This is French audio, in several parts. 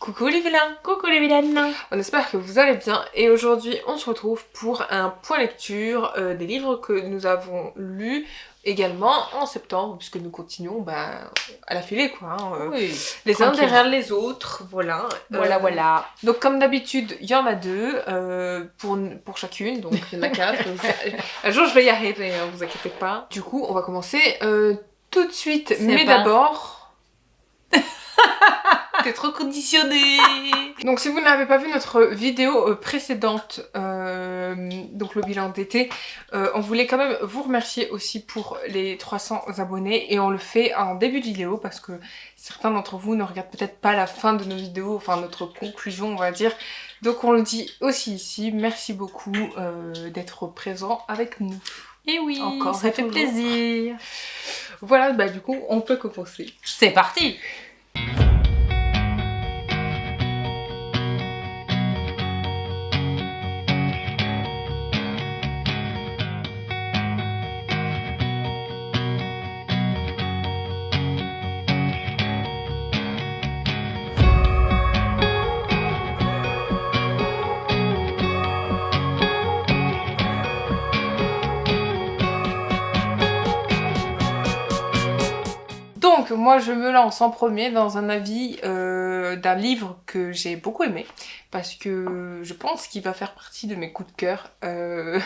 Coucou les vilains! Coucou les vilaines! On espère que vous allez bien et aujourd'hui on se retrouve pour un point lecture des livres que nous avons lus également en septembre puisque nous continuons à la filée quoi, Oui, les uns derrière les autres, voilà. Voilà. Donc comme d'habitude il y en a deux pour chacune, donc il y en a quatre. Un jour je vais y arriver, hein, vous inquiétez pas. Du coup on va commencer tout de suite, mais d'abord... T'es trop conditionné. Donc si vous n'avez pas vu notre vidéo précédente, donc le bilan d'été, on voulait quand même vous remercier aussi pour les 300 abonnés et on le fait en début de vidéo parce que certains d'entre vous ne regardent peut-être pas la fin de nos vidéos, enfin notre conclusion on va dire. Donc on le dit aussi ici, merci beaucoup d'être présent avec nous. Et oui, encore ça fait plaisir. Voilà, du coup on peut commencer. C'est parti. Donc moi je me lance en premier dans un avis d'un livre que j'ai beaucoup aimé parce que je pense qu'il va faire partie de mes coups de cœur. Je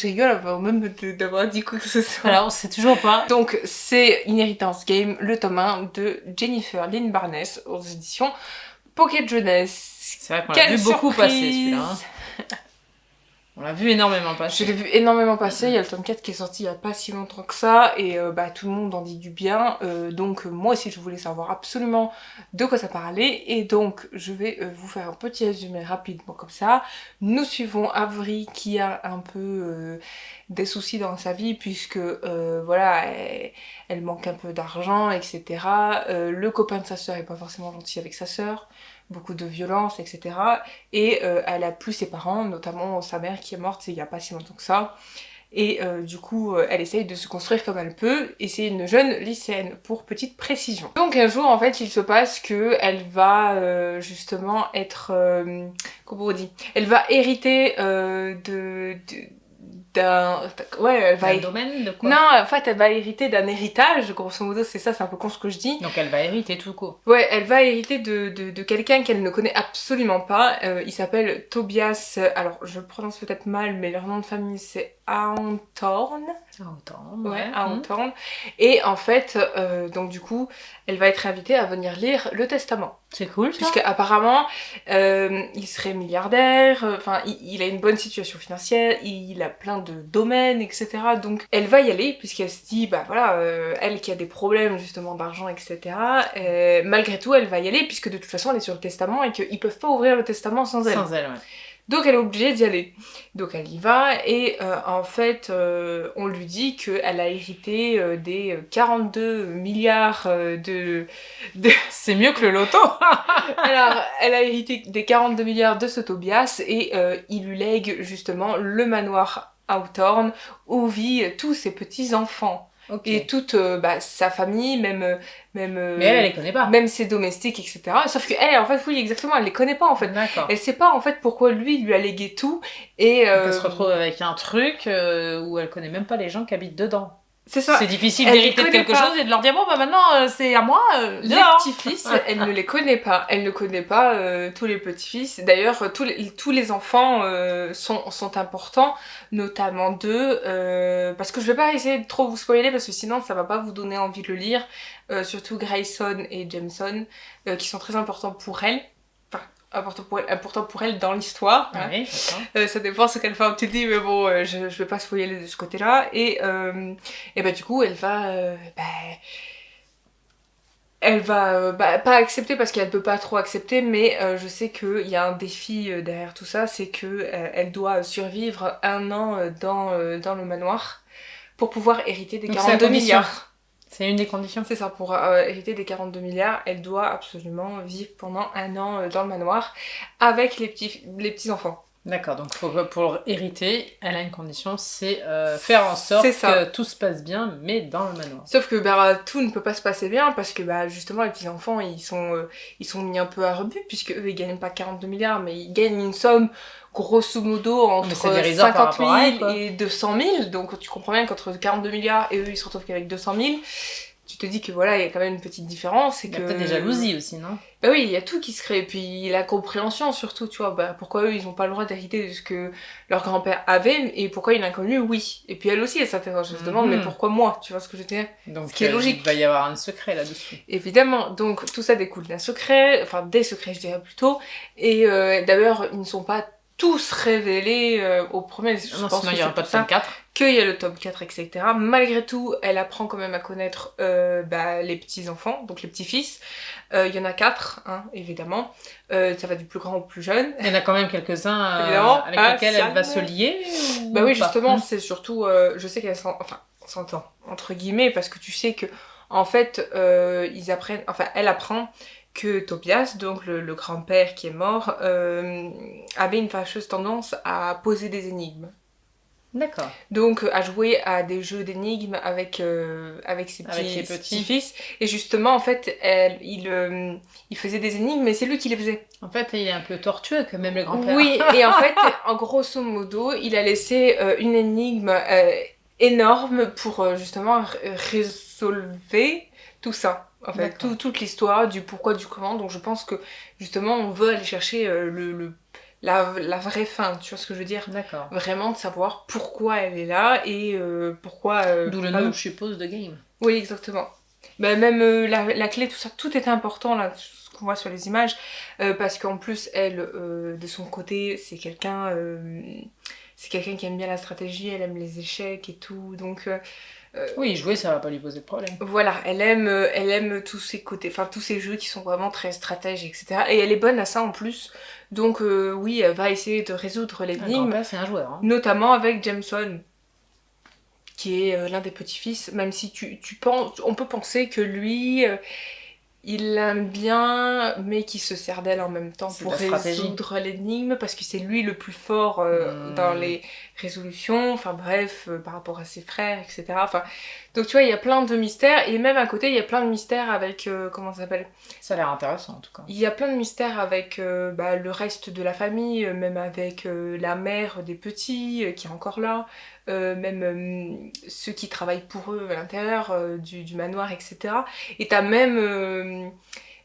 rigole avant même d'avoir dit quoi que ce soit. Alors on sait toujours pas. Donc c'est Inheritance Game, le tome 1 de Jennifer Lynn Barnes aux éditions Pocket Jeunesse. C'est vrai qu'on l'a vu beaucoup passer celui-là. Hein. On l'a vu énormément passer. Je l'ai vu énormément passer, il y a le tome 4 qui est sorti il y a pas si longtemps que ça, et tout le monde en dit du bien, donc moi aussi je voulais savoir absolument de quoi ça parlait, et donc je vais vous faire un petit résumé rapidement comme ça. Nous suivons Avery qui a un peu des soucis dans sa vie, puisque voilà, elle manque un peu d'argent, etc. Le copain de sa sœur est pas forcément gentil avec sa sœur, beaucoup de violence, etc. Et elle a plus ses parents, notamment sa mère qui est morte il y a pas si longtemps que ça. Et du coup, elle essaye de se construire comme elle peut, et c'est une jeune lycéenne, pour petite précision. Donc un jour, en fait, il se passe que elle va justement être... comment on dit ? Elle va hériter d'un domaine de quoi? Non, en fait, elle va hériter d'un héritage, grosso modo, c'est ça, c'est un peu con ce que je dis. Donc elle va hériter tout court. Ouais, elle va hériter de quelqu'un qu'elle ne connaît absolument pas. Il s'appelle Tobias, alors je le prononce peut-être mal, mais leur nom de famille c'est Ahorn. Ahorn, ouais. Ahorn. Et en fait, donc du coup, elle va être invitée à venir lire le testament. C'est cool ça. Puisque apparemment, il serait milliardaire, enfin il a une bonne situation financière, il a plein de domaines, etc. Donc elle va y aller, puisqu'elle se dit, elle qui a des problèmes justement d'argent, etc. Malgré tout, elle va y aller, puisque de toute façon elle est sur le testament et qu'ils peuvent pas ouvrir le testament sans elle. Sans elle, ouais. Donc elle est obligée d'y aller. Donc elle y va et en fait on lui dit qu'elle a hérité des 42 milliards de... C'est mieux que le loto. Alors elle a hérité des 42 milliards de ce Tobias et il lui lègue justement le manoir Hawthorne où vivent tous ses petits-enfants. Okay. Et toute sa famille, même mais elle les connaît pas. Même ses domestiques, etc. Sauf qu'elle, en fait, oui, exactement, elle les connaît pas, en fait. D'accord. Elle sait pas, en fait, pourquoi lui a légué tout, et... Elle se retrouve avec un truc où elle connaît même pas les gens qui habitent dedans. C'est ça. C'est difficile d'hériter de quelque chose et de leur dire, maintenant, c'est à moi, les petits-fils, elle ne les connaît pas. Elle ne connaît pas tous les petits-fils. D'ailleurs, tous les enfants sont importants, notamment deux, parce que je vais pas essayer de trop vous spoiler, parce que sinon, ça va pas vous donner envie de le lire. Surtout Grayson et Jameson, qui sont très importants pour elle. Important pour elle dans l'histoire. Ah oui, ça dépend ce qu'elle fait en petit dit, mais bon, je vais pas spoiler de ce côté-là. Et du coup, elle va pas accepter parce qu'elle peut pas trop accepter, mais je sais qu'il y a un défi derrière tout ça, c'est que elle doit survivre 1 an dans le manoir pour pouvoir hériter des 42 milliards. C'est une des conditions. C'est ça, pour hériter des 42 milliards, elle doit absolument vivre pendant 1 an dans le manoir avec les petits-enfants. D'accord, donc pour hériter, elle a une condition, c'est faire en sorte que tout se passe bien, mais dans le manoir. Sauf que tout ne peut pas se passer bien parce que justement les petits-enfants ils sont mis un peu à rebut puisque eux ils gagnent pas 42 milliards mais ils gagnent une somme grosso modo entre 50 000 et 200 000, donc tu comprends bien qu'entre 42 milliards et eux ils se retrouvent qu'avec 200 000, tu te dis que voilà, il y a quand même une petite différence. Il y a peut-être des jalousies aussi, non? Bah oui, il y a tout qui se crée, et puis la compréhension surtout, tu vois, pourquoi eux ils n'ont pas le droit d'hériter de ce que leur grand-père avait, et pourquoi une inconnue, oui. Et puis elle aussi, elle s'interroge, elle se demande, mais pourquoi moi, tu vois ce que je veux dire? Donc, ce qui est logique. Il va y avoir un secret là-dessus. Évidemment, donc tout ça découle d'un secret, enfin des secrets je dirais plutôt, et d'ailleurs ils ne sont pas tous révélés au premier, non, sinon il n'y aura pas de tome 4. Qu'il y a le tome 4, etc. Malgré tout, elle apprend quand même à connaître les petits-enfants, donc les petits-fils. Il y en a 4, hein, évidemment. Ça va du plus grand au plus jeune. Il y en a quand même quelques-uns avec lesquels elle va se lier Bah oui, justement, c'est surtout... je sais qu'elle s'entend, entre guillemets, parce que tu sais que, en fait, elle apprend que Tobias, donc le grand-père qui est mort, avait une fâcheuse tendance à poser des énigmes. D'accord. Donc à jouer à des jeux d'énigmes avec ses petits-fils. Et justement, en fait, il faisait des énigmes, mais c'est lui qui les faisait. En fait, il est un peu tortueux que même le grand-père. Oui, et en fait, en grosso modo, il a laissé une énigme énorme pour justement résolver tout ça. En fait, toute l'histoire du pourquoi, du comment. Donc je pense que justement, on veut aller chercher la vraie fin, tu vois ce que je veux dire? D'accord. Vraiment de savoir pourquoi elle est là et pourquoi... D'où le nom, je suppose, de Game. Oui, exactement. Même la clé, tout ça, tout est important là, ce qu'on voit sur les images, parce qu'en plus, elle, de son côté, c'est quelqu'un qui aime bien la stratégie, elle aime les échecs et tout, donc... oui, jouer, ça va pas lui poser de problème. Voilà, elle aime tous ces côtés, enfin tous ces jeux qui sont vraiment très stratèges, etc. Et elle est bonne à ça en plus. Donc oui, elle va essayer de résoudre l'énigme. C'est un joueur. Hein. Notamment avec Jameson, qui est l'un des petits-fils, même si on peut penser que lui, il l'aime bien, mais qu'il se sert d'elle en même temps pour résoudre l'énigme, parce que c'est lui le plus fort dans les résolutions, enfin bref, par rapport à ses frères, etc. Enfin, donc tu vois, il y a plein de mystères, et même à côté, il y a plein de mystères avec, comment ça s'appelle ? Ça a l'air intéressant en tout cas. Il y a plein de mystères avec le reste de la famille, même avec la mère des petits qui est encore là, même ceux qui travaillent pour eux à l'intérieur du manoir, etc. Et t'as même...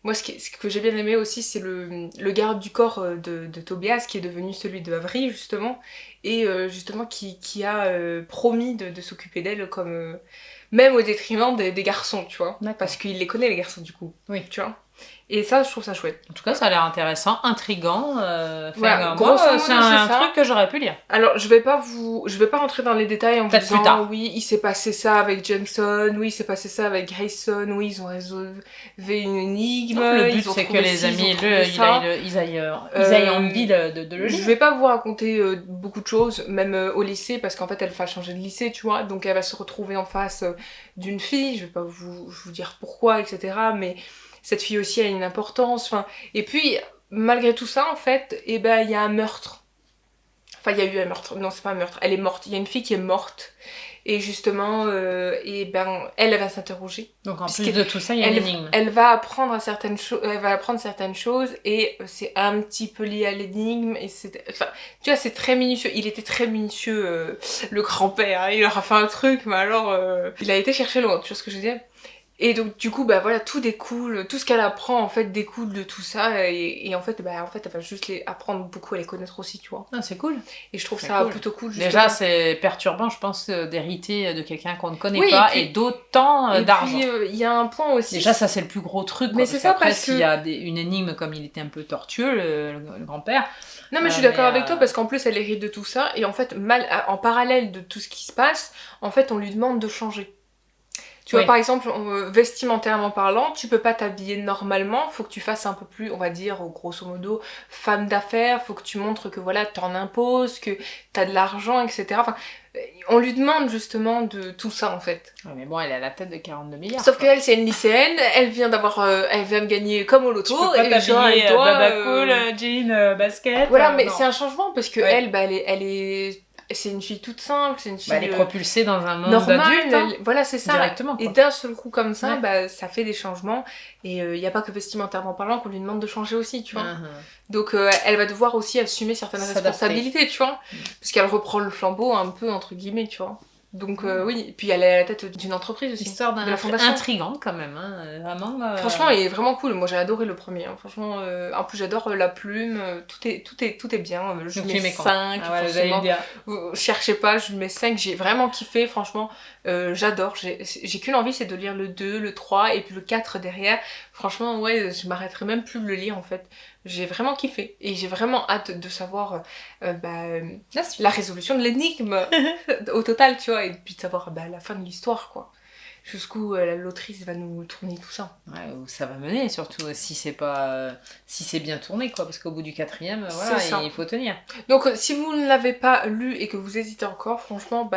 moi, ce que j'ai bien aimé aussi, c'est le garde du corps de Tobias, qui est devenu celui de Avery, justement, et justement qui a promis de s'occuper d'elle comme... même au détriment des garçons, tu vois. Parce qu'il les connaît, les garçons, du coup. Oui. Tu vois. Et ça, je trouve ça chouette. En tout cas, ça a l'air intéressant, intriguant. Voilà, c'est un truc que j'aurais pu lire. Alors, je vais pas rentrer dans les détails en vous disant plus tard. Oui, il s'est passé ça avec Jameson, oui, il s'est passé ça avec Grayson, oui, ils ont résolu une énigme. Non, le but, c'est que les amis, ils aillent envie de le lire. Je vais pas vous raconter beaucoup de choses, même au lycée, parce qu'en fait, elle va changer de lycée, tu vois, donc elle va se retrouver en face d'une fille, je vais pas vous dire pourquoi, etc., mais cette fille aussi a une importance, enfin, et puis, malgré tout ça, en fait, il y a un meurtre. Enfin, il y a eu un meurtre. Non, c'est pas un meurtre. Elle est morte. Il y a une fille qui est morte. Et justement, elle va s'interroger. Donc, en plus de tout ça, il y a une énigme. Elle va apprendre certaines choses et c'est un petit peu lié à l'énigme. Et enfin, tu vois, c'est très minutieux. Il était très minutieux, le grand-père. Hein. Il leur a fait un truc, mais alors, il a été chercher loin. Tu vois ce que je veux dire ? Et donc du coup voilà, tout découle, tout ce qu'elle apprend en fait découle de tout ça et en fait elle va juste apprendre beaucoup à les connaître aussi, tu vois. Ah, c'est cool. Et je trouve ça plutôt cool justement. Déjà c'est perturbant je pense d'hériter de quelqu'un qu'on ne connaît pas et d'autant d'argent. Et puis il y a un point aussi. Déjà ça c'est le plus gros truc. Mais c'est ça parce que s'il y a une énigme comme il était un peu tortueux le grand-père. Non mais je suis d'accord avec toi parce qu'en plus elle hérite de tout ça et en fait en parallèle de tout ce qui se passe, en fait on lui demande de changer. Tu vois, par exemple, vestimentairement parlant, tu peux pas t'habiller normalement, faut que tu fasses un peu plus, on va dire, grosso modo, femme d'affaires, faut que tu montres que voilà, t'en imposes, que t'as de l'argent, etc. Enfin, on lui demande justement de tout ça en fait. Ouais, mais bon, elle est à la tête de 42 milliards. Sauf qu'elle, c'est une lycéenne, elle vient de gagner comme au loto. Tu peux pas t'habiller baba cool, jean, basket. Voilà, mais c'est un changement parce que elle, c'est une fille toute simple, c'est une fille. Elle est propulsée dans un monde d'adulte. Hein. Voilà, c'est ça. Directement. Et d'un seul coup comme ça, ça fait des changements. Et il n'y a pas que vestimentairement parlant qu'on lui demande de changer aussi, tu vois. Donc elle va devoir aussi assumer certaines responsabilités, tu vois. Parce qu'elle reprend le flambeau un peu, entre guillemets, tu vois. Donc oui, et puis elle est à la tête d'une entreprise aussi. Histoire de la fondation. Intrigante quand même, hein. Vraiment. Franchement, elle est vraiment cool. Moi, j'ai adoré le premier. Hein. Franchement, en plus, j'adore la plume. Tout est bien. Je mets 5. Cherchez pas, je mets 5. J'ai vraiment kiffé. Franchement, j'adore. J'ai qu'une envie, c'est de lire le 2, le 3 et puis le 4 derrière. Franchement, ouais, je m'arrêterai même plus de le lire en fait. J'ai vraiment kiffé et j'ai vraiment hâte de savoir la résolution de l'énigme au total, tu vois, et puis de savoir la fin de l'histoire, quoi. Jusqu'où l'autrice va nous tourner tout ça. Ouais, où ça va mener, surtout si c'est bien tourné, quoi, parce qu'au bout du 4e, voilà, il faut tenir. Donc si vous ne l'avez pas lu et que vous hésitez encore, franchement,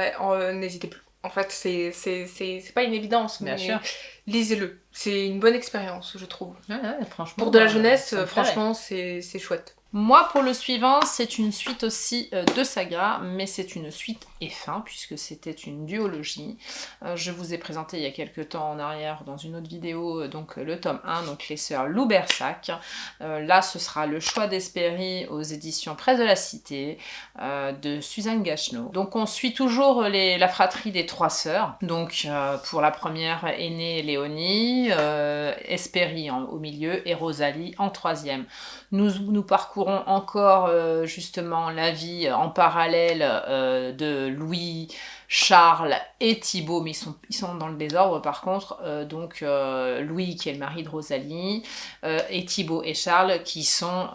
n'hésitez plus. En fait, c'est pas une évidence, bien sûr. Lisez-le. C'est une bonne expérience, je trouve. Ouais, franchement. Pour de la jeunesse, franchement, c'est chouette. Moi, pour le suivant, c'est une suite aussi de saga, mais c'est une suite et fin, puisque c'était une duologie. Je vous ai présenté il y a quelques temps en arrière, dans une autre vidéo, donc le tome 1, donc les sœurs Loubersac. Là, ce sera Le choix d'Hespérie aux éditions Presse de la Cité, de Suzanne Gacheneau. Donc on suit toujours la fratrie des 3 sœurs. Donc pour la première aînée, Léonie, Hespérie au milieu et Rosalie en 3e. Nous parcourons encore justement la vie en parallèle de Louis, Charles et Thibaut, mais ils sont dans le désordre par contre. Donc Louis qui est le mari de Rosalie et Thibaut et Charles qui sont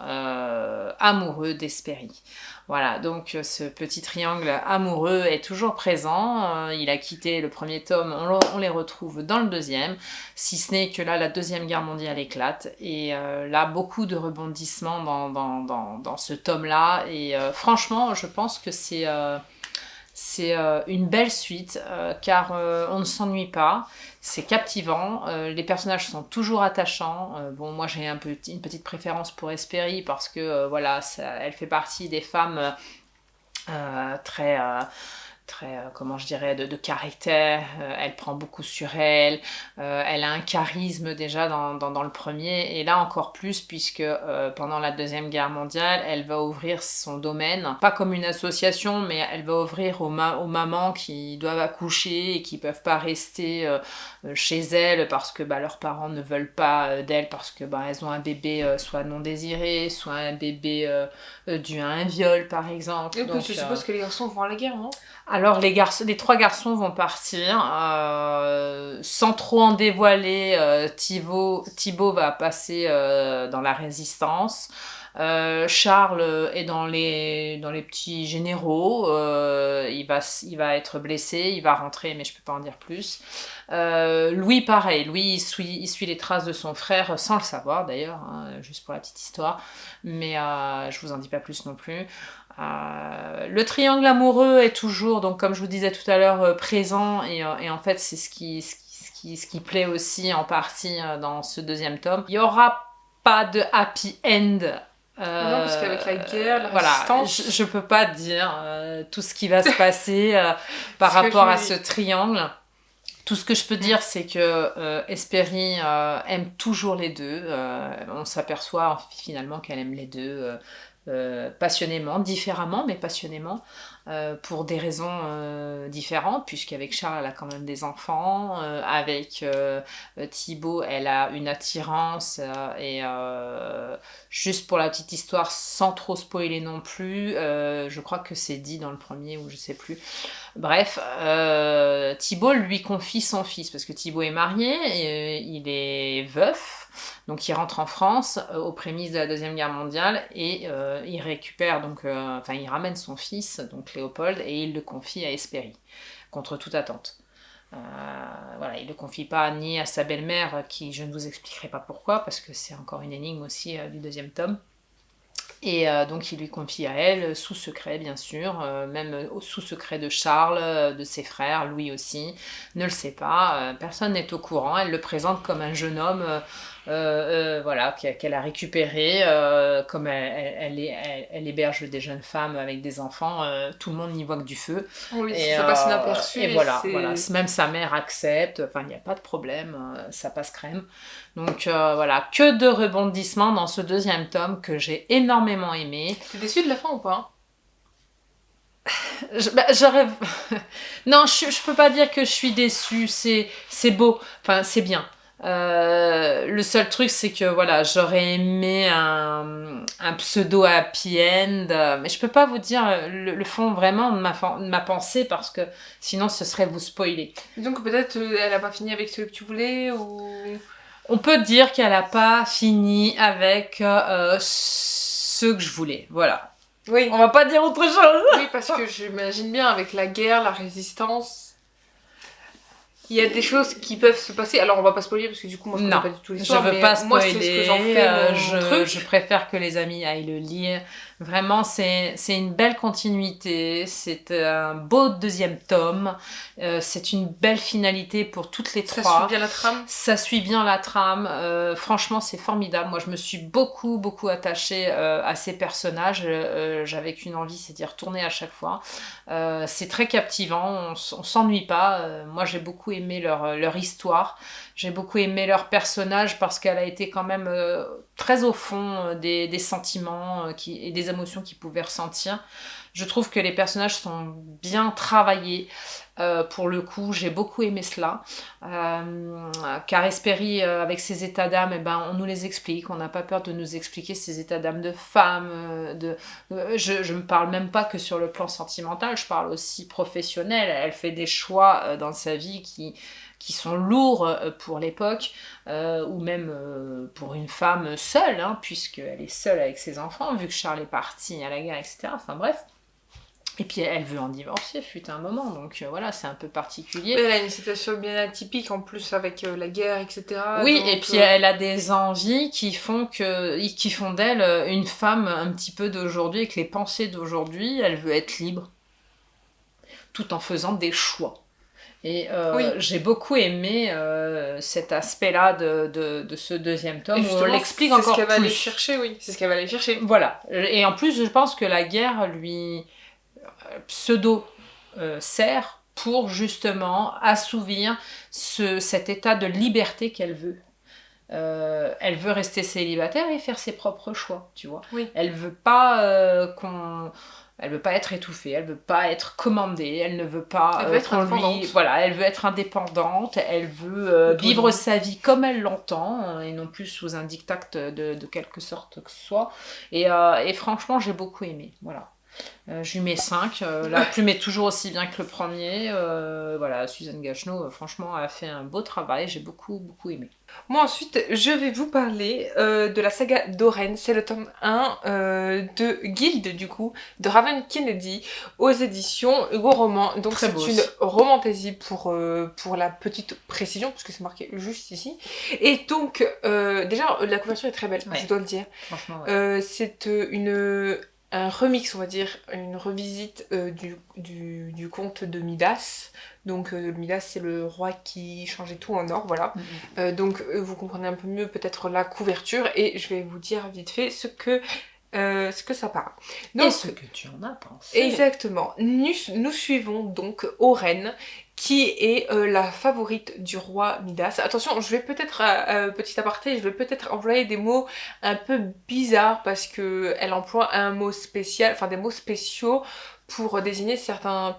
amoureux d'Hespérie. Voilà, donc ce petit triangle amoureux est toujours présent. Il a quitté le premier tome, on les retrouve dans le 2e, si ce n'est que là, la Deuxième Guerre mondiale éclate. Et là, beaucoup de rebondissements dans ce tome-là. Et franchement, je pense que c'est une belle suite, car on ne s'ennuie pas. C'est captivant, les personnages sont toujours attachants. Bon, moi j'ai une petite préférence pour Hespérie parce que voilà, elle fait partie des femmes très comment je dirais, de caractère. Elle prend beaucoup sur elle. Elle a un charisme déjà dans le premier, et là encore plus, puisque pendant la Deuxième Guerre mondiale, elle va ouvrir son domaine, pas comme une association, mais elle va ouvrir aux mamans qui doivent accoucher et qui peuvent pas rester chez elles parce que leurs parents ne veulent pas d'elles, parce que elles ont un bébé soit non désiré, soit un bébé dû à un viol par exemple. Et donc, je suppose que les garçons vont à la guerre, non ? Alors les 3 garçons vont partir, sans trop en dévoiler. Thibaut va passer dans la résistance. Charles est dans les petits généraux. Il va être blessé, il va rentrer, mais je peux pas en dire plus. Louis pareil, Louis il suit les traces de son frère sans le savoir d'ailleurs, hein, juste pour la petite histoire, mais je vous en dis pas plus non plus. Le triangle amoureux est toujours, donc comme je vous disais tout à l'heure, présent, et en fait c'est ce qui plaît aussi en partie dans ce 2e tome. Il n'y aura pas de happy end. Non, parce qu'avec la guerre, la résistance... je peux pas dire tout ce qui va se passer par rapport à ce triangle. Tout ce que je peux dire, c'est que Hespérie aime toujours les deux. On s'aperçoit finalement qu'elle aime les deux passionnément, différemment, mais passionnément, pour des raisons différentes, puisqu'avec Charles, elle a quand même des enfants, avec Thibaut, elle a une attirance, et juste pour la petite histoire, sans trop spoiler non plus, je crois que c'est dit dans le premier, ou je sais plus. Bref, Thibaut lui confie son fils, parce que Thibaut est marié, et, il est veuf, donc il rentre en France aux prémices de la Deuxième Guerre mondiale, et il récupère, il ramène son fils, donc Léopold, et il le confie à Hespérie, contre toute attente. Il le confie pas ni à sa belle-mère, qui je ne vous expliquerai pas pourquoi, parce que c'est encore une énigme aussi du 2e tome, Et donc il lui confie à elle, sous secret bien sûr, même sous secret de Charles, de ses frères, Louis aussi, ne le sait pas, personne n'est au courant, elle le présente comme un jeune homme voilà, qu'elle a récupéré, comme elle héberge des jeunes femmes avec des enfants, tout le monde n'y voit que du feu. Oui, ça passe inaperçu. Et voilà, même sa mère accepte, enfin il n'y a pas de problème, ça passe crème. Donc voilà, que de rebondissements dans ce deuxième tome que j'ai énormément aimé. T'es déçue de la fin ou pas? J'aurais... Non, je peux pas dire que je suis déçue, c'est beau, enfin c'est bien. Le seul truc, c'est que voilà, j'aurais aimé un pseudo happy end, mais je peux pas vous dire le fond vraiment de ma pensée parce que sinon ce serait vous spoiler. Donc peut-être elle a pas fini avec celui que tu voulais ou... On peut dire qu'elle a pas fini avec ce que je voulais, voilà. Oui. On va pas dire autre chose. Oui, parce que j'imagine bien avec la guerre, la résistance... Il y a des choses qui peuvent se passer. Alors on va pas spoiler parce que du coup moi je connais pas du tout l'histoire. Je veux pas spoiler. Moi c'est ce que j'en fais. Je préfère que les amis aillent le lire. Vraiment c'est une belle continuité. C'est un beau deuxième tome. C'est une belle finalité pour toutes les trois. Ça suit bien la trame. Ça suit bien la trame. Franchement c'est formidable. Moi je me suis beaucoup attachée à ces personnages. J'avais qu'une envie, c'est d'y retourner à chaque fois. C'est très captivant. On s'ennuie pas. Moi j'ai beaucoup aimé leur histoire, j'ai beaucoup aimé leur personnage parce qu'elle a été quand même très au fond des sentiments et des émotions qu'ils pouvaient ressentir. Je trouve que les personnages sont bien travaillés. Pour le coup, j'ai beaucoup aimé cela. Car Hespérie, avec ses états d'âme, on nous les explique. On n'a pas peur de nous expliquer ces états d'âme de femme. Je ne parle même pas que sur le plan sentimental, je parle aussi professionnel. Elle fait des choix dans sa vie qui sont lourds pour l'époque, ou même pour une femme seule, hein, puisqu'elle est seule avec ses enfants, vu que Charles est parti à la guerre, etc. Enfin bref. Et puis elle veut en divorcer, fut un moment, donc voilà, c'est un peu particulier. Elle a une situation bien atypique en plus avec la guerre, etc. Oui, donc, et puis elle a des envies qui font d'elle une femme un petit peu d'aujourd'hui, avec les pensées d'aujourd'hui. Elle veut être libre, tout en faisant des choix. Et j'ai beaucoup aimé cet aspect-là de ce deuxième tome, où on l'explique encore plus. C'est ce qu'elle va aller chercher, oui. C'est ce qu'elle va aller chercher. Voilà. Et en plus, je pense que la guerre lui sert pour justement assouvir cet état de liberté qu'elle veut. Elle veut rester célibataire et faire ses propres choix, tu vois. Oui. Elle veut pas elle veut pas être étouffée, elle veut pas être commandée, elle ne veut pas elle veut être indépendante. Voilà, elle veut être indépendante, elle veut vivre sa vie comme elle l'entend et non plus sous un diktat de quelque sorte que ce soit. Et franchement, j'ai beaucoup aimé, voilà. Je lui mets 5. La plume est toujours aussi bien que le premier. Voilà, Suzanne Gacheneau, franchement, a fait un beau travail. J'ai beaucoup aimé. Moi, ensuite, je vais vous parler de la saga d'Oren. C'est le tome 1 de Guild, du coup, de Raven Kennedy, aux éditions Hugo Roman. Donc, c'est une romantaisie pour la petite précision, parce que c'est marqué juste ici. Et donc, déjà, la couverture est très belle, je dois le dire. Franchement, ouais. C'est un remix, on va dire, une revisite du conte de Midas. Donc Midas, c'est le roi qui changeait tout en or, voilà. Donc vous comprenez un peu mieux peut-être la couverture, et je vais vous dire vite fait ce que ça parle. Donc, et ce que tu en as pensé. Exactement. Nous suivons donc Oren, qui est la favorite du roi Midas. Attention, je vais peut-être, petit aparté, je vais peut-être employer des mots un peu bizarres parce que elle emploie un mot spécial, enfin des mots spéciaux pour désigner certains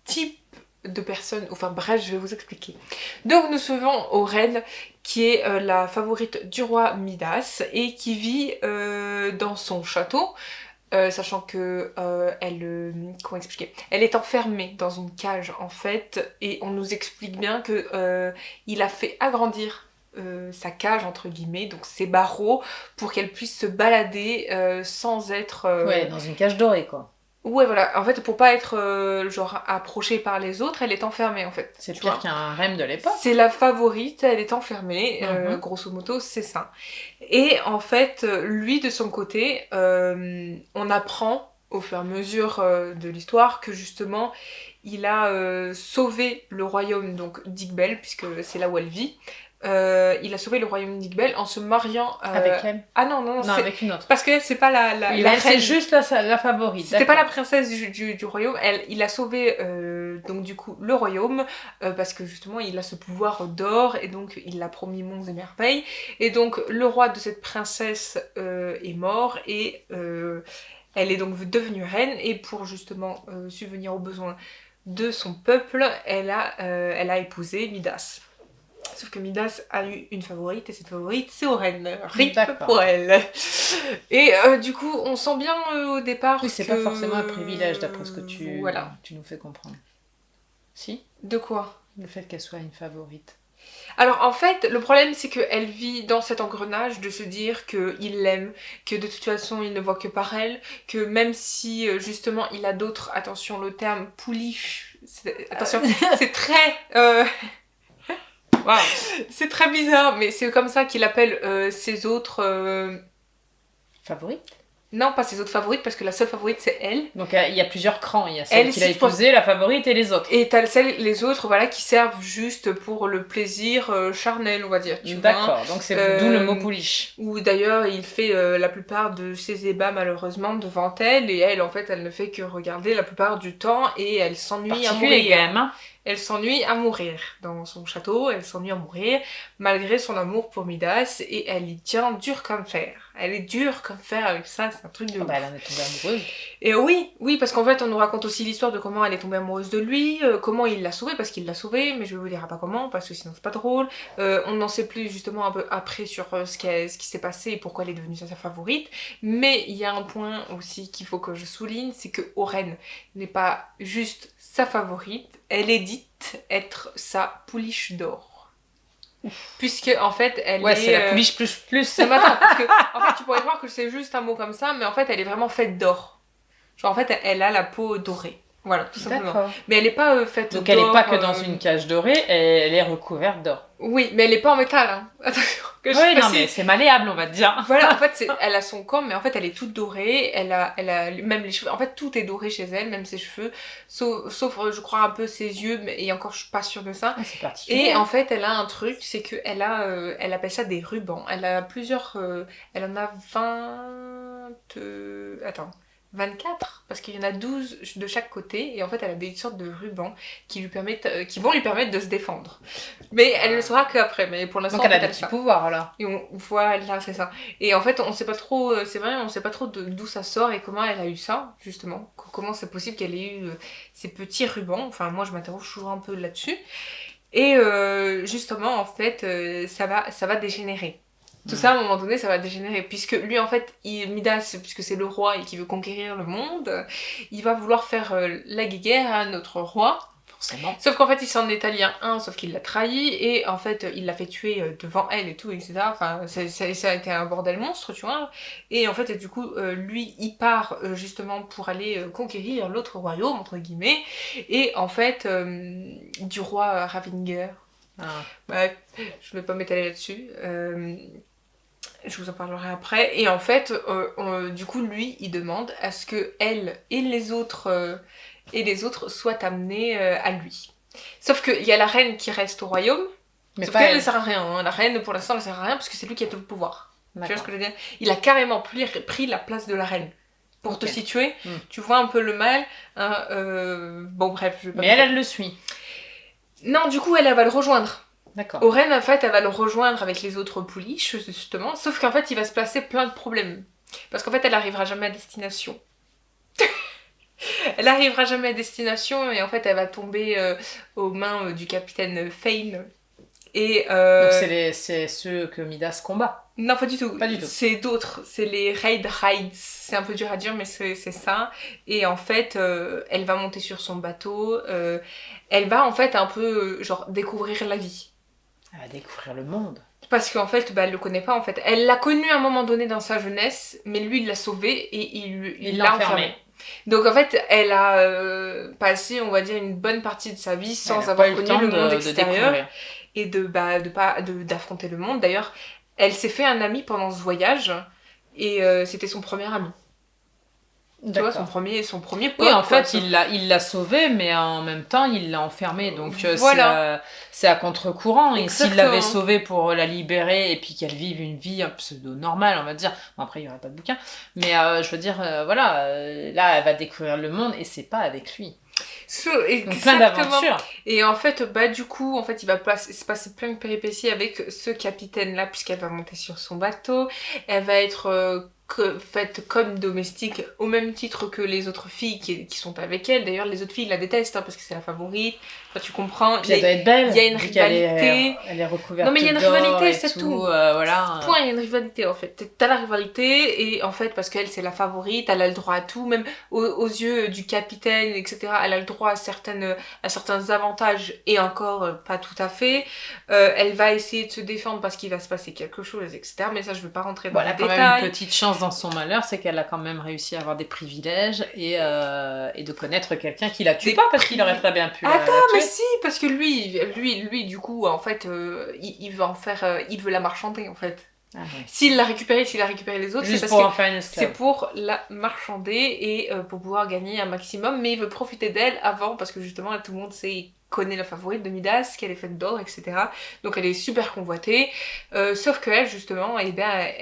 types de personnes. Enfin bref, je vais vous expliquer. Donc nous suivons Oren, qui est la favorite du roi Midas et qui vit dans son château. Sachant que comment expliquer, elle est enfermée dans une cage en fait, et on nous explique bien que il a fait agrandir sa cage entre guillemets, donc ses barreaux, pour qu'elle puisse se balader sans être ouais, dans une cage dorée quoi. Ouais, voilà. En fait, pour pas être genre approchée par les autres, elle est enfermée en fait. C'est tu pire vois. qu'un harem de l'époque. C'est la favorite, elle est enfermée, grosso modo, c'est ça. Et en fait, lui de son côté, on apprend au fur et à mesure de l'histoire que justement il a sauvé le royaume donc d'Iqbel, puisque c'est là où elle vit. Il a sauvé le royaume d'Iqbel en se mariant Avec elle. Ah non, non, Non, c'est... avec une autre. Parce que c'est pas la Oui, la elle, c'est reine. juste la favorite. C'était pas la d'accord. princesse du royaume, il a sauvé donc du coup le royaume parce que justement il a ce pouvoir d'or et donc il l'a promis monts et merveilles. Et donc le roi de cette princesse est mort et elle est donc devenue reine et pour justement subvenir aux besoins de son peuple, elle a épousé Midas. Sauf que Midas a eu une favorite et cette favorite c'est Oren. Rip D'accord. pour elle. Et du coup on sent bien au départ Oui, c'est que... pas forcément un privilège d'après ce que tu nous fais comprendre. Si, De quoi? le fait qu'elle soit une favorite. Alors en fait, le problème c'est qu'elle vit dans cet engrenage de se dire qu'il l'aime, que de toute façon il ne voit que par elle, que même si justement il a d'autres, attention le terme pouliche, attention, c'est très... Wow. c'est très bizarre, mais c'est comme ça qu'il appelle ses autres... Favorite. Non, pas ses autres favorites, parce que la seule favorite c'est elle. Donc il y a plusieurs crans, il y a celle Elle, qu'il a si tu épousée, la favorite et les autres. Et t'as les autres, voilà, qui servent juste pour le plaisir charnel, on va dire. D'accord, donc c'est d'où le mot pouliche. Ou d'ailleurs, il fait la plupart de ses ébats, malheureusement, devant elle. Et elle, en fait, elle ne fait que regarder la plupart du temps. Et elle s'ennuie à mourir. Gamme. Elle s'ennuie à mourir. Dans son château, elle s'ennuie à mourir, malgré son amour pour Midas. Et elle y tient dur comme fer. Elle est dure comme fer avec ça, c'est un truc de ouf. Bah, elle en est tombée amoureuse. Et oui, parce qu'en fait, on nous raconte aussi l'histoire de comment elle est tombée amoureuse de lui, comment il l'a sauvée, parce qu'il l'a sauvée, mais je vais vous dire pas comment, parce que sinon c'est pas drôle. On n'en sait plus justement un peu après sur ce qui s'est passé et pourquoi elle est devenue sa favorite. Mais il y a un point aussi qu'il faut que je souligne, c'est que Oren n'est pas juste sa favorite, elle est dite être sa pouliche d'or. Puisque en fait elle est... c'est la pouliche plus. Non mais attends, parce que en fait tu pourrais croire que c'est juste un mot comme ça, mais en fait elle est vraiment faite d'or. Genre en fait elle a la peau dorée. Voilà, tout simplement. D'accord. Mais elle est pas faite d'or. Donc elle est pas que dans une cage dorée, elle est recouverte d'or. Oui, mais elle est pas en métal, hein. Attention, que je Oui, non, précise. mais c'est malléable, on va te dire. Voilà, en fait, elle a son corps, mais en fait, elle est toute dorée. Elle a même les cheveux. En fait, tout est doré chez elle, même ses cheveux. Sauf je crois, un peu ses yeux, et encore, je suis pas sûre de ça. Ah, c'est particulier. Et en fait, elle a un truc, c'est qu'elle elle appelle ça des rubans. Elle a plusieurs... elle en a 20... Attends. 24 parce qu'il y en a 12 de chaque côté et en fait elle a des sortes de rubans qui vont lui permettre de se défendre. Mais elle ne le saura qu'après, mais pour l'instant donc elle a des petits pouvoirs alors. Et voilà, c'est ça. Et en fait on sait pas trop, c'est vrai, on sait pas trop d'où ça sort et comment elle a eu ça justement. Comment c'est possible qu'elle ait eu ces petits rubans. Enfin moi je m'interroge toujours un peu là-dessus. Et justement en fait ça va dégénérer. Tout ça, à un moment donné, ça va dégénérer. Puisque lui, en fait, Midas, puisque c'est le roi et qu'il veut conquérir le monde, il va vouloir faire la guerre à notre roi. Forcément. Sauf qu'en fait, il s'en est allié un, sauf qu'il l'a trahi, et en fait, il l'a fait tuer devant elle et tout, etc. Enfin, ça a été un bordel monstre, tu vois. Et en fait, du coup, lui, il part justement pour aller conquérir l'autre royaume, entre guillemets. Et en fait, du roi Ravinger. Bref, je vais pas m'étaler là-dessus. Je vous en parlerai après. Et en fait, du coup, lui, il demande à ce que elle et les autres soient amenés à lui. Sauf qu'il y a la reine qui reste au royaume. Mais sauf qu'elle ne sert à rien. Hein. La reine, pour l'instant, ne sert à rien parce que c'est lui qui a tout le pouvoir. Tu vois ce que je veux dire? Il a carrément pris la place de la reine. Pour te situer, tu vois un peu le mal. Hein, bon, bref. Je vais pas mais elle le suit. Non, du coup, elle va le rejoindre. D'accord. Oren, en fait, elle va le rejoindre avec les autres pouliches, justement, sauf qu'en fait, il va se placer plein de problèmes. Parce qu'en fait, elle arrivera jamais à destination. Elle arrivera jamais à destination, et en fait, elle va tomber aux mains du capitaine Fane. Et donc c'est ceux que Midas combat. Non, pas du tout. Pas du tout. C'est d'autres. C'est les Raid Hides. C'est un peu dur à dire, mais c'est ça. Et en fait, elle va monter sur son bateau. Elle va en fait un peu, genre, découvrir la vie. Elle va découvrir le monde. Parce qu'en fait, elle le connaît pas en fait. Elle l'a connu à un moment donné dans sa jeunesse, mais lui il l'a sauvé et il l'a enfermé. Donc en fait, elle a passé, on va dire, une bonne partie de sa vie sans avoir connu le monde extérieur et d'affronter le monde. D'ailleurs, elle s'est fait un ami pendant ce voyage et c'était son premier ami. Tu vois, son premier pote. Oui, en fait, il l'a sauvé, mais en même temps, il l'a enfermé. Donc, voilà. c'est à contre-courant. Et s'il l'avait sauvée pour la libérer et puis qu'elle vive une vie pseudo-normale, on va dire. Bon, après, il n'y aurait pas de bouquin. Mais je veux dire, voilà, là, elle va découvrir le monde et c'est pas avec lui. Donc, plein d'aventures. Et en fait, du coup, il va se passer plein de péripéties avec ce capitaine-là, puisqu'elle va monter sur son bateau. Elle va être faite comme domestique au même titre que les autres filles qui sont avec elle. D'ailleurs, les autres filles la détestent parce que c'est la favorite. Enfin, tu comprends. Puis elle doit être belle. Il y a une rivalité. Elle est recouverte. Non, mais il y a une rivalité, c'est tout. tout. Voilà. Point, il y a une rivalité en fait. T'as la rivalité et en fait, parce qu'elle c'est la favorite, elle a le droit à tout, même aux yeux du capitaine, etc. Elle a le droit à certains avantages et encore pas tout à fait. Elle va essayer de se défendre parce qu'il va se passer quelque chose, etc. Mais ça, je veux pas rentrer dans les détails. Elle a quand même une petite chance dans son malheur, c'est qu'elle a quand même réussi à avoir des privilèges et de connaître quelqu'un qui la tue pas parce qu'il aurait très bien pu la tuer. Mais si, parce que lui du coup, en fait, il veut en faire, il veut la marchander en fait. Ah, ouais. S'il a récupéré les autres, c'est parce que c'est pour la marchander et pour pouvoir gagner un maximum, mais il veut profiter d'elle avant parce que justement tout le monde connaît la favorite de Midas, qu'elle est faite d'or, etc. Donc elle est super convoitée, sauf qu'elle justement, elle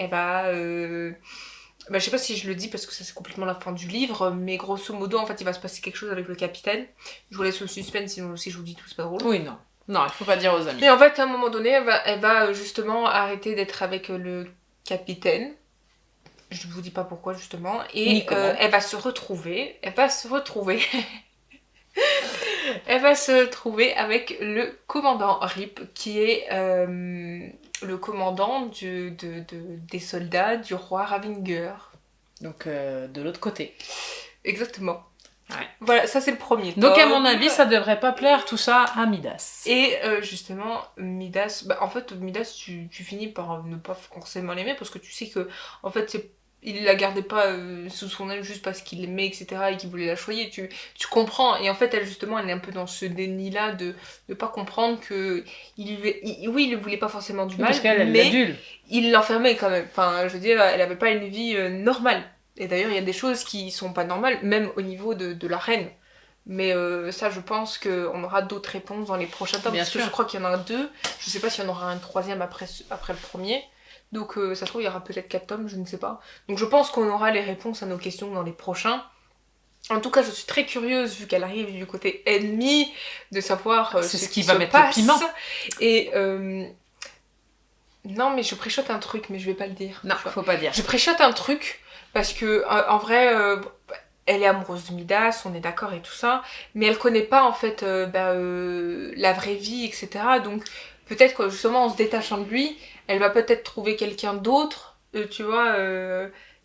va... je sais pas si je le dis parce que ça c'est complètement la fin du livre, mais grosso modo en fait il va se passer quelque chose avec le capitaine. Je vous laisse le suspense, sinon si je vous dis tout c'est pas drôle. Oui, non. Non, il faut pas dire aux amis. Et en fait, à un moment donné, elle va justement arrêter d'être avec le capitaine. Je ne vous dis pas pourquoi, justement. Et elle va se retrouver. Elle va se retrouver avec le commandant Rip, qui est le commandant des soldats du roi Ravinger. Donc, de l'autre côté. Exactement. Ouais. Voilà, ça c'est le premier. Donc à mon avis, ça devrait pas plaire tout ça à Midas. Et justement, Midas, en fait, Midas, tu finis par ne pas forcément l'aimer parce que tu sais que, en fait, il la gardait pas sous son aile juste parce qu'il l'aimait, etc. et qu'il voulait la choyer. Tu comprends. Et en fait, elle, justement, elle est un peu dans ce déni-là de pas comprendre que il le voulait pas forcément du mal, parce qu'elle mais il l'enfermait quand même. Enfin, je veux dire, elle avait pas une vie normale. Et d'ailleurs, il y a des choses qui sont pas normales, même au niveau de la reine. Mais ça, je pense qu'on aura d'autres réponses dans les prochains tomes. Parce que je crois qu'il y en a 2. Je sais pas s'il y en aura un 3e après le premier. Donc ça se trouve, il y aura peut-être 4 tomes, je ne sais pas. Donc je pense qu'on aura les réponses à nos questions dans les prochains. En tout cas, je suis très curieuse, vu qu'elle arrive du côté ennemi, de savoir ce qui va mettre le piment. Et... non, mais je préchote un truc, mais je vais pas le dire. Non, faut pas dire. Je préchote un truc... Parce que, en vrai, elle est amoureuse de Midas, on est d'accord et tout ça, mais elle connaît pas, en fait, la vraie vie, etc. Donc, peut-être que, justement, en se détachant de lui, elle va peut-être trouver quelqu'un d'autre, tu vois,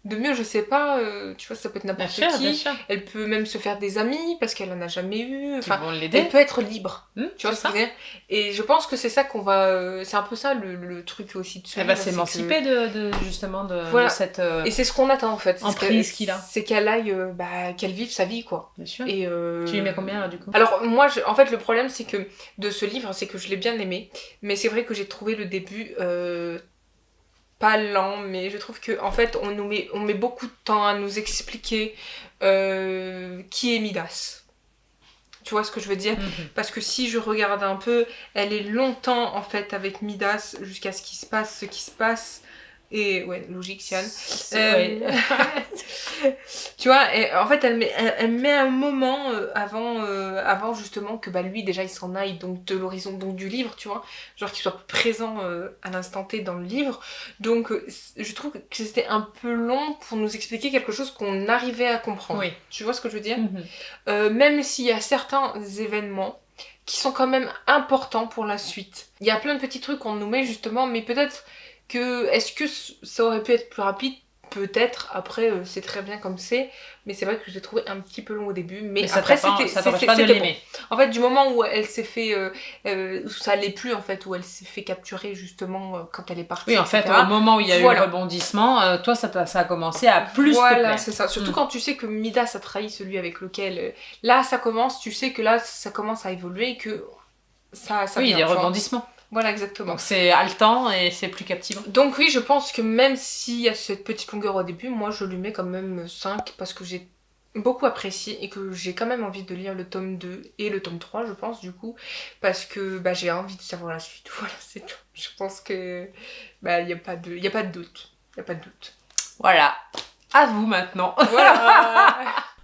de mieux, je sais pas, tu vois, ça peut être n'importe qui. Bien sûr. Elle peut même se faire des amis, parce qu'elle en a jamais eu. Enfin, elle peut être libre, tu vois ce que je veux dire. Et je pense que c'est ça qu'on va... c'est un peu ça le truc aussi. Elle va s'émanciper justement de cette... Et c'est ce qu'on attend en fait. Emprise qu'il a. C'est qu'elle aille, qu'elle vive sa vie, quoi. Bien sûr. Et tu lui mets combien là du coup? Alors moi, en fait, le problème c'est que de ce livre, c'est que je l'ai bien aimé, mais c'est vrai que j'ai trouvé le début pas lent, mais je trouve que en fait on met beaucoup de temps à nous expliquer qui est Midas. Tu vois ce que je veux dire? Parce que si je regarde un peu, elle est longtemps en fait avec Midas jusqu'à ce qui se passe. Et ouais, logique, Sian. Tu vois, et, en fait, elle met un moment avant justement que lui déjà il s'en aille donc de l'horizon donc du livre, tu vois, genre qu'il soit présent à l'instant T dans le livre. Donc je trouve que c'était un peu long pour nous expliquer quelque chose qu'on arrivait à comprendre. Oui. Tu vois ce que je veux dire? Même s'il y a certains événements qui sont quand même importants pour la suite. Il y a plein de petits trucs qu'on nous met justement, mais peut-être que est-ce que ça aurait pu être plus rapide? peut-être, après c'est très bien comme c'est, mais c'est vrai que j'ai trouvé un petit peu long au début, mais ça après t'empêche pas de l'aimer. Bon. En fait, du moment où elle s'est fait, où ça allait plus en fait, où elle s'est fait capturer justement quand elle est partie, oui, en fait, etc. au moment où il y a eu le rebondissement, toi ça a commencé à plus te plaire. Voilà, c'est ça. Surtout quand tu sais que Midas a trahi celui avec lequel, là ça commence, tu sais que là ça commence à évoluer et que ça oui, vient, des rebondissements. Voilà, exactement. Donc c'est haletant et c'est plus captivant. Donc oui, je pense que même s'il y a cette petite longueur au début, moi je lui mets quand même 5 parce que j'ai beaucoup apprécié et que j'ai quand même envie de lire le tome 2 et le tome 3, je pense, du coup, parce que bah, j'ai envie de savoir la suite. Voilà, c'est tout. Je pense que bah, y a pas de doute. Il n'y a pas de doute. Voilà. À vous maintenant. Voilà.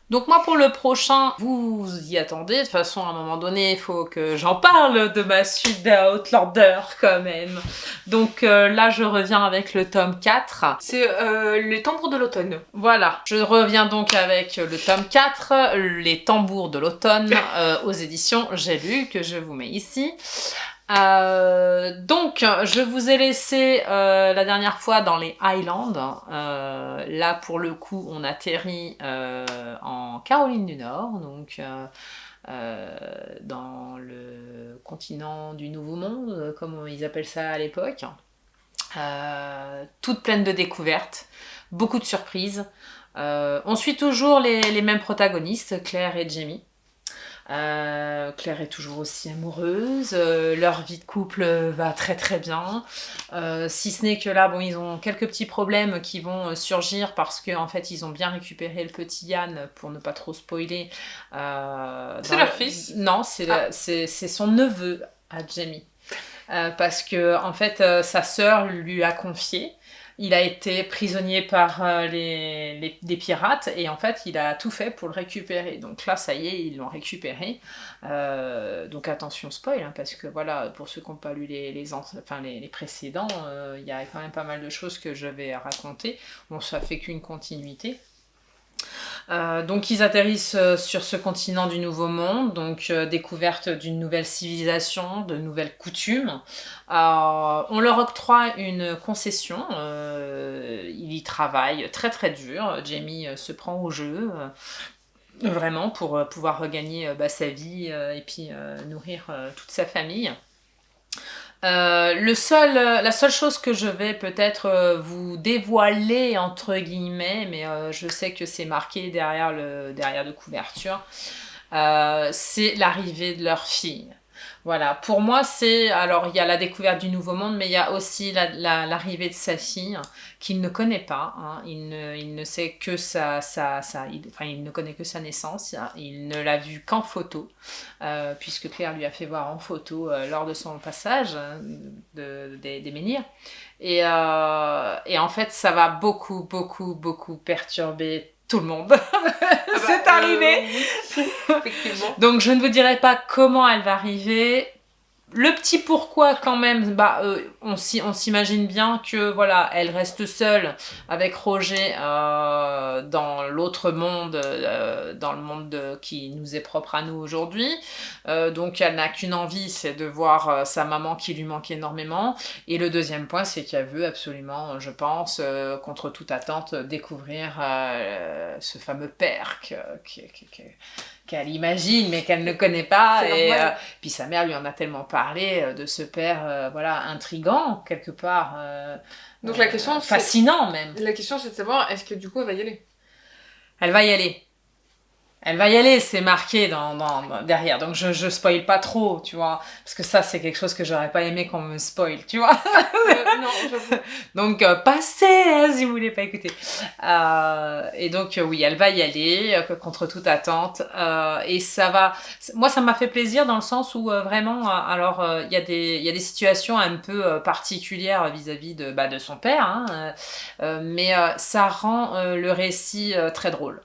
Donc moi pour le prochain, vous y attendez, de toute façon à un moment donné il faut que j'en parle de ma suite des Outlander quand même. Donc là je reviens avec le tome 4. C'est les tambours de l'automne. Voilà, je reviens donc avec le tome 4, les tambours de l'automne aux éditions J'ai lu, que je vous mets ici. Donc je vous ai laissé la dernière fois dans les Highlands. Là pour le coup on atterrit en Caroline du Nord, donc dans le continent du Nouveau Monde, comme ils appellent ça à l'époque. Toute pleine de découvertes, beaucoup de surprises. On suit toujours les mêmes protagonistes, Claire et Jamie. Claire est toujours aussi amoureuse, leur vie de couple va très très bien, si ce n'est que là bon ils ont quelques petits problèmes qui vont surgir parce que en fait ils ont bien récupéré le petit Yann, pour ne pas trop spoiler. C'est leur fils? Non, c'est son neveu à Jamie, parce que en fait sa sœur lui a confié. Il a été prisonnier par des pirates et en fait il a tout fait pour le récupérer. Donc là ça y est, ils l'ont récupéré. Donc attention spoil, hein, parce que voilà, pour ceux qui n'ont pas lu les précédents, il y a quand même pas mal de choses que je vais raconter. Bon, ça fait qu'une continuité. Donc ils atterrissent sur ce continent du Nouveau Monde, donc découverte d'une nouvelle civilisation, de nouvelles coutumes. On leur octroie une concession, ils y travaillent très très dur. Jamie se prend au jeu, vraiment pour pouvoir regagner sa vie et puis nourrir toute sa famille. La seule chose que je vais peut-être vous dévoiler entre guillemets, mais je sais que c'est marqué derrière de couverture, c'est l'arrivée de leur fille. Voilà, pour moi alors il y a la découverte du Nouveau Monde, mais il y a aussi l'arrivée de sa fille qu'il ne connaît pas, hein. Il ne sait que il ne connaît que sa naissance, hein. Il ne l'a vue qu'en photo, puisque Claire lui a fait voir en photo lors de son passage des menhirs. Et en fait ça va beaucoup perturber tout le monde. C'est arrivé. Effectivement. Donc je ne vous dirai pas comment elle va arriver. Le petit pourquoi quand même, on s'imagine bien que voilà, elle reste seule avec Roger dans l'autre monde, dans le monde qui nous est propre à nous aujourd'hui. Donc elle n'a qu'une envie, c'est de voir sa maman qui lui manque énormément. Et le deuxième point, c'est qu'elle veut absolument, je pense, contre toute attente, découvrir ce fameux père qu'elle imagine mais qu'elle ne connaît pas, et puis sa mère lui en a tellement parlé de ce père intriguant quelque part, donc la question fascinant même. La question c'est de savoir est-ce que du coup elle va y aller. Elle va y aller, c'est marqué derrière, donc je spoil pas trop, tu vois, parce que ça c'est quelque chose que j'aurais pas aimé qu'on me spoil, tu vois. Non, j'avoue. Donc passez si vous voulez pas écouter. Et donc oui, elle va y aller contre toute attente, et moi ça m'a fait plaisir dans le sens où vraiment, alors il y a des situations un peu particulières vis-à-vis de son père, hein, mais ça rend le récit très drôle.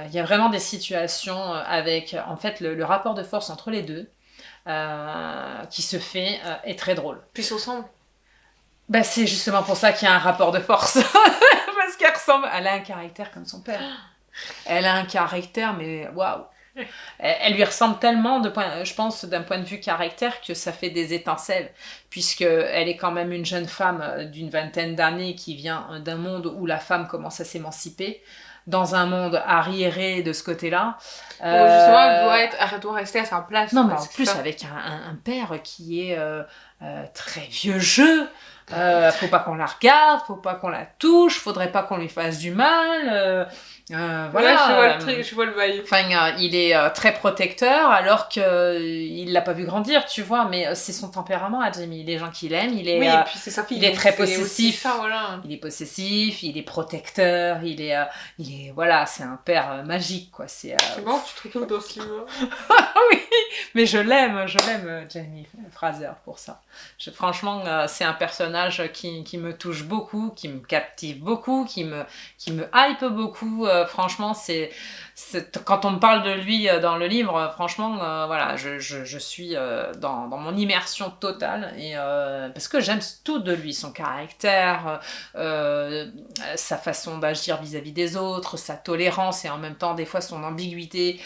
Il y a vraiment des situations avec en fait le rapport de force entre les deux qui se fait est très drôle. Puis ils se ressemblent. C'est justement pour ça qu'il y a un rapport de force. Parce qu'elle a un caractère comme son père. Elle a un caractère, mais waouh. Elle lui ressemble tellement, je pense, d'un point de vue caractère, que ça fait des étincelles, puisqu'elle est quand même une jeune femme d'une vingtaine d'années qui vient d'un monde où la femme commence à s'émanciper, dans un monde arriéré de ce côté-là. Justement, elle doit rester à sa place. Non, mais en plus, avec un père qui est très vieux jeu. Faut pas qu'on la regarde, faut pas qu'on la touche, faudrait pas qu'on lui fasse du mal. Voilà, je vois le bail. Enfin, il est très protecteur alors qu'il l'a pas vu grandir, tu vois, mais c'est son tempérament à Jamie. Les gens qui l'aiment, il est, et puis c'est sa fille, il est très possessif. Ça, voilà. Il est possessif, il est protecteur, il est voilà, c'est un père magique, quoi. C'est bon, tu te retrouves dans ce livre. Oui, mais je l'aime, Jamie Fraser pour ça. Franchement, c'est un personnage qui me touche beaucoup, qui me captive beaucoup, qui me hype beaucoup. Franchement, quand on me parle de lui dans le livre, franchement, voilà, je suis dans mon immersion totale, et parce que j'aime tout de lui, son caractère, sa façon d'agir vis-à-vis des autres, sa tolérance et en même temps des fois son ambiguïté.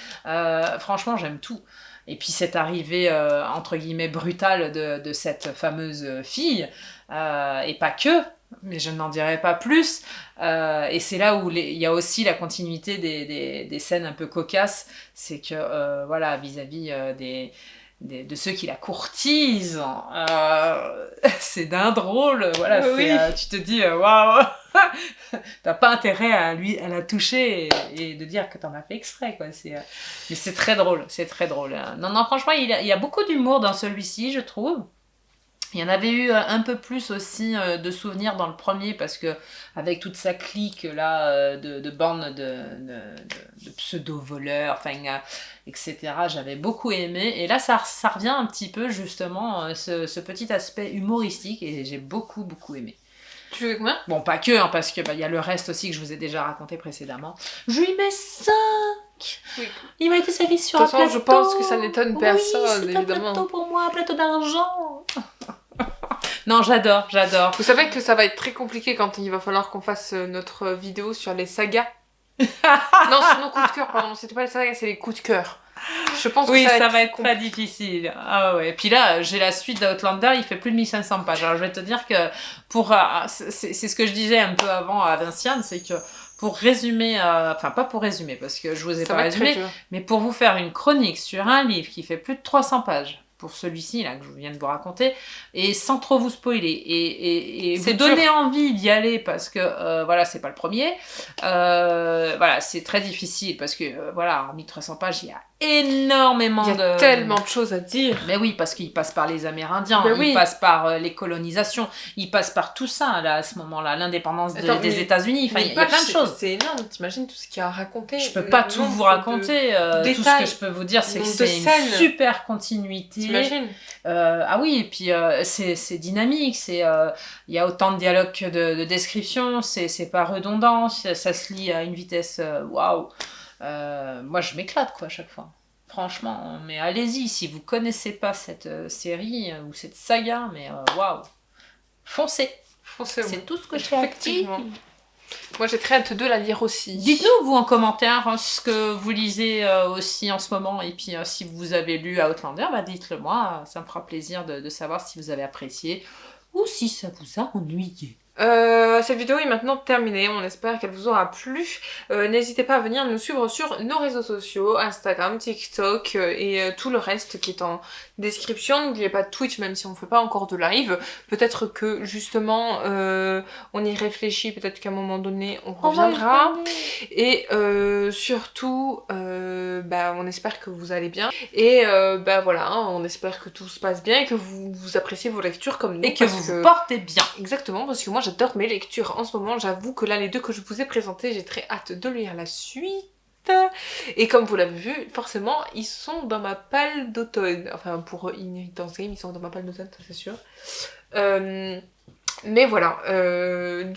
Franchement, j'aime tout. Et puis cette arrivée entre guillemets brutale de cette fameuse fille, et pas que, mais je n'en dirai pas plus. Et c'est là où il y a aussi la continuité des scènes un peu cocasses. C'est que voilà, vis-à-vis de ceux qui la courtisent, c'est d'un drôle. Voilà, tu te dis waouh. T'as pas intérêt à la toucher et de dire que t'en as fait exprès, quoi. Mais c'est très drôle, c'est très drôle. Non, franchement, il y a beaucoup d'humour dans celui-ci, je trouve. Il y en avait eu un peu plus aussi de souvenirs dans le premier, parce que avec toute sa clique là de bande de pseudo-voleurs, etc., j'avais beaucoup aimé. Et là, ça revient un petit peu justement, ce petit aspect humoristique, et j'ai beaucoup, beaucoup aimé. Tu veux que moi ? Bon, pas que, parce que y a le reste aussi que je vous ai déjà raconté précédemment. Je lui mets 5. Oui. Il m'a été servi sur un plateau. Je pense que ça n'étonne personne, c'est évidemment. Un plateau pour moi, un plateau d'argent. Non, j'adore. Vous savez que ça va être très compliqué quand il va falloir qu'on fasse notre vidéo sur les sagas. Non, sur nos coups de cœur, pardon. C'était pas les sagas, c'est les coups de cœur. Je pense que ça va être très difficile. Ah ouais. Puis là, j'ai la suite d'Outlander, il fait plus de 1500 pages. Alors je vais te dire que c'est ce que je disais un peu avant à Vinciane, c'est que pour résumer, enfin pas pour résumer parce que je vous ai pas résumé, mais pour vous faire une chronique sur un livre qui fait plus de 300 pages, pour celui-ci là que je viens de vous raconter, et sans trop vous spoiler, et vous donner envie d'y aller, parce que voilà, c'est pas le premier, voilà, c'est très difficile parce que voilà, en 1300 pages il y a énormément tellement de choses à dire. Mais oui, parce qu'il passe par les Amérindiens, il passe par les colonisations, il passe par tout ça là, à ce moment-là, l'indépendance des États-Unis, il y a plein de choses. C'est énorme, t'imagines tout ce qu'il y a à raconter. Je peux pas tout vous raconter, tout ce que je peux vous dire, c'est que c'est une super continuité. T'imagines ah oui, et puis c'est dynamique, il y a autant de dialogues que de descriptions, c'est pas redondant, ça se lit à une vitesse waouh. Moi je m'éclate quoi à chaque fois, franchement. Mais allez-y, si vous connaissez pas cette série ou cette saga, mais waouh, foncez, c'est tout ce que je fais. Effectivement. Moi j'ai très hâte de la lire aussi. Dites-nous vous en commentaire ce que vous lisez aussi en ce moment, et puis si vous avez lu Outlander, dites-le moi, ça me fera plaisir de savoir si vous avez apprécié ou si ça vous a ennuyé. Cette vidéo est maintenant terminée, on espère qu'elle vous aura plu. N'hésitez pas à venir nous suivre sur nos réseaux sociaux, Instagram, TikTok et tout le reste qui est en description. N'oubliez pas Twitch, même si on ne fait pas encore de live. Peut-être que justement on y réfléchit, peut-être qu'à un moment donné on reviendra. Et surtout on espère que vous allez bien. Et voilà, on espère que tout se passe bien et que vous appréciez vos lectures comme nous. Et que vous vous portez bien. Exactement, parce que moi j'adore mes lectures en ce moment. J'avoue que là les deux que je vous ai présentés, j'ai très hâte de lire la suite. Et comme vous l'avez vu, forcément ils sont dans ma palle d'automne. Enfin pour Inheritance Game, ils sont dans ma palle d'automne, ça c'est sûr. Mais voilà.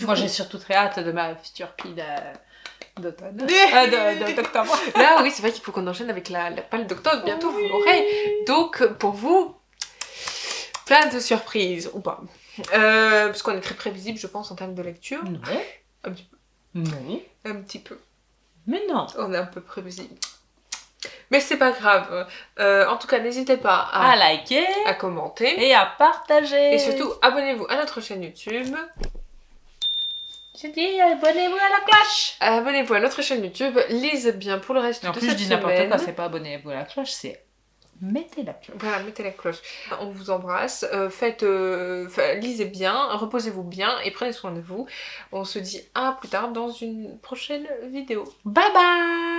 Moi j'ai surtout très hâte de ma future pile d'automne. D'octobre. Là oui, c'est vrai qu'il faut qu'on enchaîne avec la palle d'octobre, bientôt vous l'aurez. Donc pour vous, plein de surprises, ou pas. Parce qu'on est très prévisible, je pense, en termes de lecture. Non. Un petit peu. Non. Un petit peu. Mais non. On est un peu prévisible. Mais c'est pas grave. En tout cas, n'hésitez pas À liker à commenter. et à partager. Et surtout, abonnez-vous à notre chaîne YouTube. J'ai dit abonnez-vous à la cloche. Abonnez-vous à notre chaîne YouTube. Lisez bien pour le reste En de plus, je cette dis semaine. n'importe quoi, c'est pas abonnez-vous à la cloche, c'est mettez la cloche. Voilà, mettez la cloche. On vous embrasse. Lisez bien, reposez-vous bien et prenez soin de vous. On se dit à plus tard dans une prochaine vidéo. Bye bye.